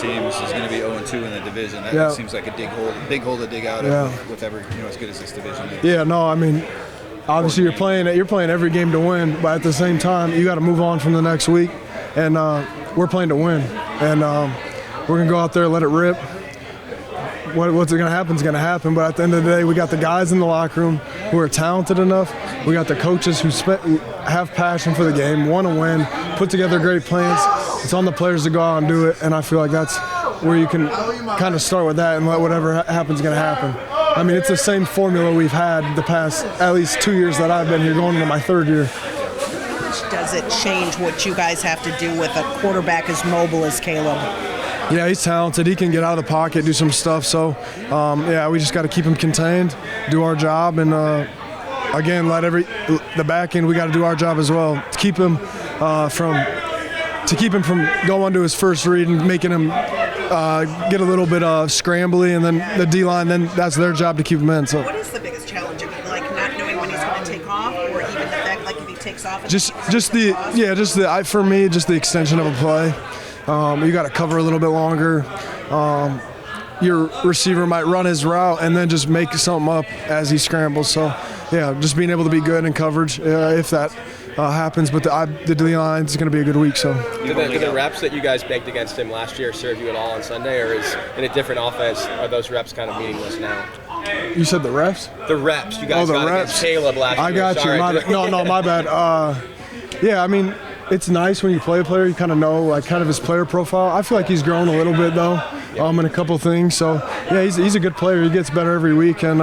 teams is going to be 0-2 in the division. That seems like a big hole to dig out of with ever as good as this division is. Yeah, no, I mean, obviously you're playing every game to win, but at the same time you got to move on from the next week, and we're playing to win, and we're gonna go out there and let it rip. What's going to happen is going to happen, but at the end of the day, we got the guys in the locker room who are talented enough. We got the coaches who have passion for the game, want to win, put together great plans. It's on the players to go out and do it, and I feel like that's where you can kind of start with that and let whatever happens going to happen. I mean, it's the same formula we've had the past at least 2 years that I've been here, going into my third year. Does it change what you guys have to do with a quarterback as mobile as Caleb? Yeah, he's talented. He can get out of the pocket, do some stuff. So, we just got to keep him contained, do our job, and again, the back end. We got to do our job as well to keep him from going to his first read and making him get a little bit scrambly, and then the D line. Then that's their job to keep him in. So, what is the biggest challenge? Like not knowing when he's going to take off, or even the fact like if he takes off? For me, just the extension of a play. You got to cover a little bit longer. Your receiver might run his route and then just make something up as he scrambles. So, just being able to be good in coverage if that happens. But the D-line is going to be a good week. So, do the reps that you guys banked against him last year serve you at all on Sunday, or is in a different offense are those reps kind of meaningless now? You said the reps? The reps. You guys got against Caleb last year. I got you. No, my bad. I mean, it's nice when you play a player, you kind of know like kind of his player profile. I feel like he's grown a little bit though, in a couple things. So he's a good player. He gets better every week, and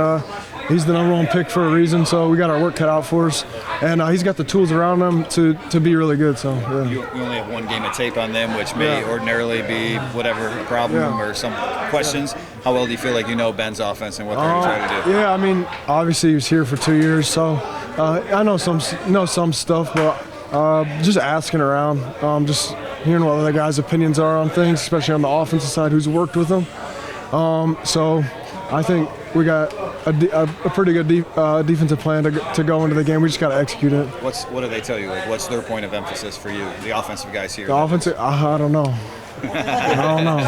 he's the number one pick for a reason. So we got our work cut out for us, and he's got the tools around him to be really good. So you only have one game of tape on them, which may ordinarily be whatever a problem or some questions. How well do you feel like you know Ben's offense and what they're going to try to do? Yeah, I mean, obviously he was here for 2 years, so I know some stuff, but. Just asking around, just hearing what other guys' opinions are on things, especially on the offensive side, who's worked with them. So I think we got a pretty good defensive plan to go into the game. We just got to execute it. What do they tell you? Like, what's their point of emphasis for you, the offensive guys here? The offensive, I don't know. I don't know.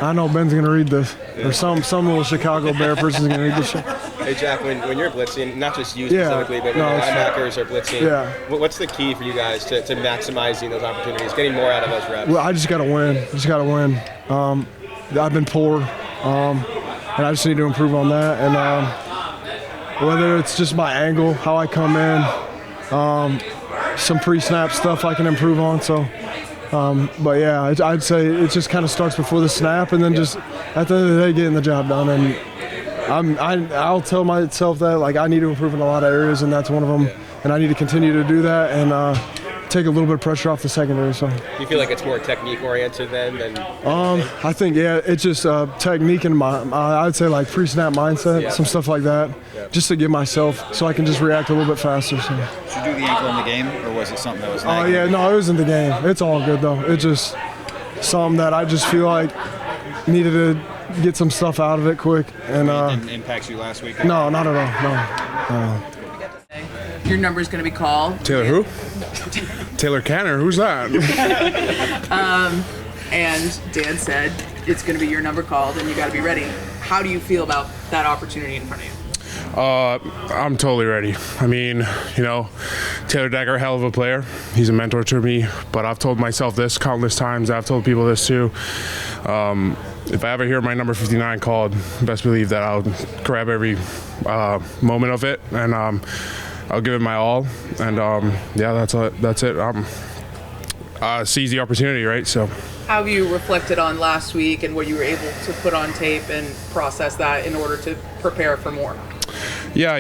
I know Ben's going to read this, or some little Chicago Bear person's going to read this shit. Hey, Jack, when you're blitzing, not just you specifically, but when the linebackers are blitzing, what's the key for you guys to maximizing those opportunities, getting more out of those reps? Well, I just got to win. I've been poor, and I just need to improve on that. And whether it's just my angle, how I come in, some pre-snap stuff I can improve on. So. I'd say it just kind of starts before the snap, and then just at the end of the day, getting the job done. And I'll tell myself that like I need to improve in a lot of areas, and that's one of them. And I need to continue to do that and take a little bit of pressure off the secondary. So. Do you feel like it's more technique oriented than? I think it's just technique and I'd say like pre-snap mindset, some stuff like that, just to give myself so I can just react a little bit faster. So. Did you do the ankle in the game, or was it something that was? No, it was in the game. It's all good though. It's just something that I just feel like needed to get some stuff out of it quick. And it didn't impact you last week? No, not at all. No. Your number's going to be called. Taylor who? Taylor Canner. Who's that? And Dan said it's going to be your number called, and you got to be ready. How do you feel about that opportunity in front of you? I'm totally ready. I mean, Taylor Decker, hell of a player. He's a mentor to me, but I've told myself this countless times. I've told people this too. If I ever hear my number 59 called, best believe that I'll grab every moment of it, and I'll give it my all. And that's it. Seize the opportunity, right? So. How have you reflected on last week and what you were able to put on tape and process that in order to prepare for more? Yeah,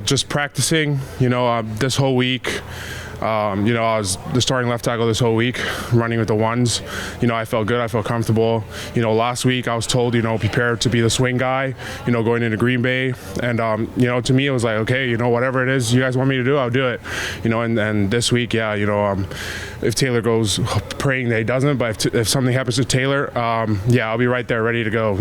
just practicing, this whole week. I was the starting left tackle this whole week, running with the ones. I felt good. I felt comfortable. Last week I was told, prepare to be the swing guy, going into Green Bay. And, to me it was like, okay, whatever it is you guys want me to do, I'll do it. And this week, if Taylor goes, praying that he doesn't, but if something happens to Taylor, I'll be right there ready to go,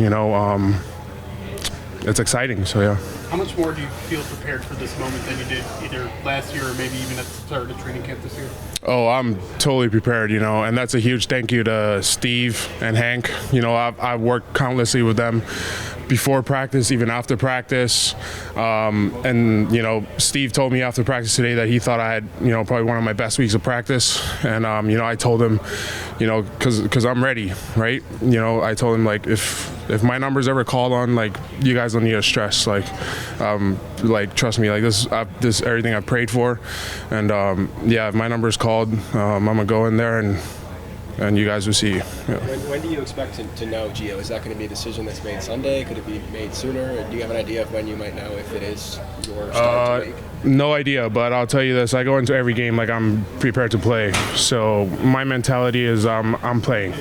it's exciting. So yeah. How much more do you feel prepared for this moment than you did either last year or maybe even at the start of training camp this year? Oh, I'm totally prepared, and that's a huge thank you to Steve and Hank. I've worked countlessly with them before practice, even after practice. And Steve told me after practice today that he thought I had, probably one of my best weeks of practice. And, I told him, because I'm ready, right? I told him, like, if my number's ever called on, like, you guys don't need to stress. Like, trust me, like, this everything I've prayed for. And, if my number's called, I'm going to go in there and you guys will see. Yeah. When do you expect to know, Gio? Is that going to be a decision that's made Sunday? Could it be made sooner? Or do you have an idea of when you might know if it is your start to week? No idea, but I'll tell you this. I go into every game like I'm prepared to play. So my mentality is I'm playing.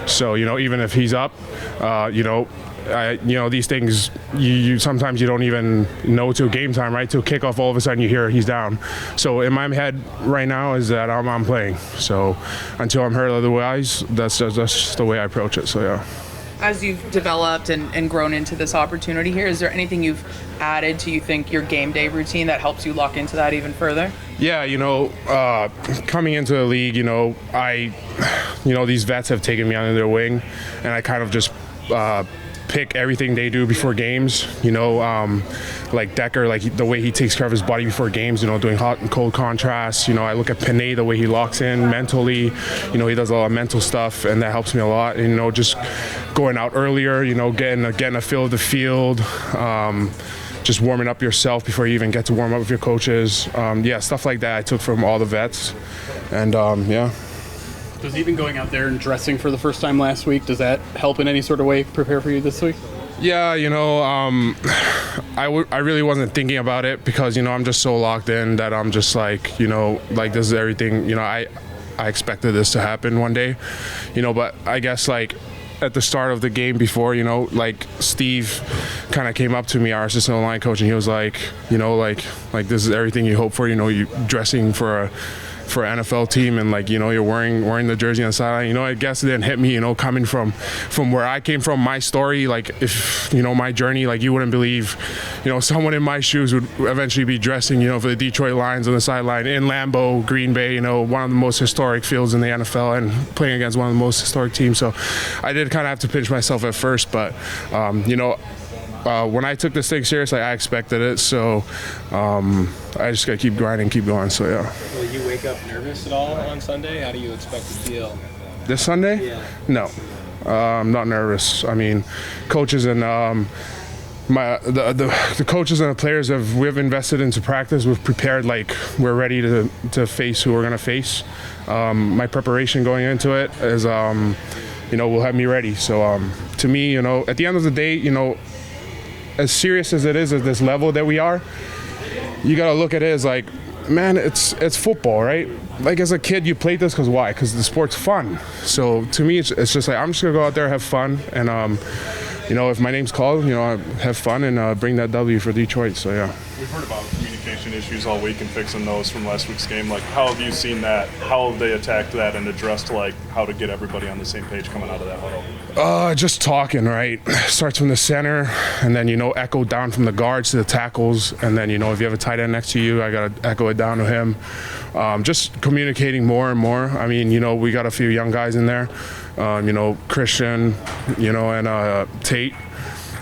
So, even if he's up, these things, you sometimes you don't even know till game time, right? Till kickoff, all of a sudden you hear he's down. So in my head right now is that I'm playing. So until I'm hurt otherwise, that's just the way I approach it. So yeah. As you've developed and grown into this opportunity here, is there anything you've added to, you think, your game day routine that helps you lock into that even further? Yeah, coming into the league, these vets have taken me under their wing, and I kind of just pick everything they do before games, like Decker, like the way he takes care of his body before games, doing hot and cold contrasts. I look at Panay, the way he locks in mentally, he does a lot of mental stuff, and that helps me a lot. And, just going out earlier, getting a feel of the field, just warming up yourself before you even get to warm up with your coaches. Stuff like that I took from all the vets. And, Does even going out there and dressing for the first time last week, does that help in any sort of way prepare for you this week? Yeah, I really wasn't thinking about it because, I'm just so locked in that I'm just like, like this is everything, I expected this to happen one day, but I guess like at the start of the game before, like Steve kind of came up to me, our assistant line coach, and he was like, like this is everything you hope for, you dressing for an NFL team, and like you're wearing the jersey on the sideline. I guess it didn't hit me, coming from where I came from, my story, like if my journey, like you wouldn't believe, someone in my shoes would eventually be dressing, for the Detroit Lions on the sideline in Lambeau, Green Bay, one of the most historic fields in the NFL, and playing against one of the most historic teams. So I did kind of have to pinch myself at first, but when I took this thing seriously, I expected it, so I just gotta keep grinding, keep going. So yeah. Will you wake up nervous at all on Sunday? How do you expect to feel? This Sunday? Yeah. No, I'm not nervous. I mean, coaches and the coaches and the players we've invested into practice. We've prepared, like we're ready to face who we're gonna face. My preparation going into it is, will have me ready. So to me, at the end of the day, as serious as it is at this level that we are, you got to look at it as like, man, it's football, right? Like as a kid, you played this because why? Because the sport's fun. So to me, it's just like, I'm just going to go out there, have fun. And, if my name's called, have fun and bring that W for Detroit. So, yeah. We've heard about communication issues all week and fixing those from last week's game. Like, how have you seen that? How have they attacked that and addressed, like, how to get everybody on the same page coming out of that huddle? Just talking, right? Starts from the center, and then, echo down from the guards to the tackles. And then, if you have a tight end next to you, I got to echo it down to him. Just communicating more and more. I mean, we got a few young guys in there. Christian, and Tate.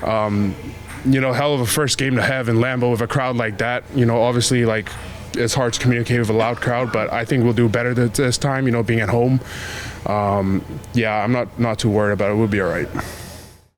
Hell of a first game to have in Lambeau with a crowd like that. Obviously, like, it's hard to communicate with a loud crowd, but I think we'll do better this time, being at home. I'm not too worried about it. We'll be all right.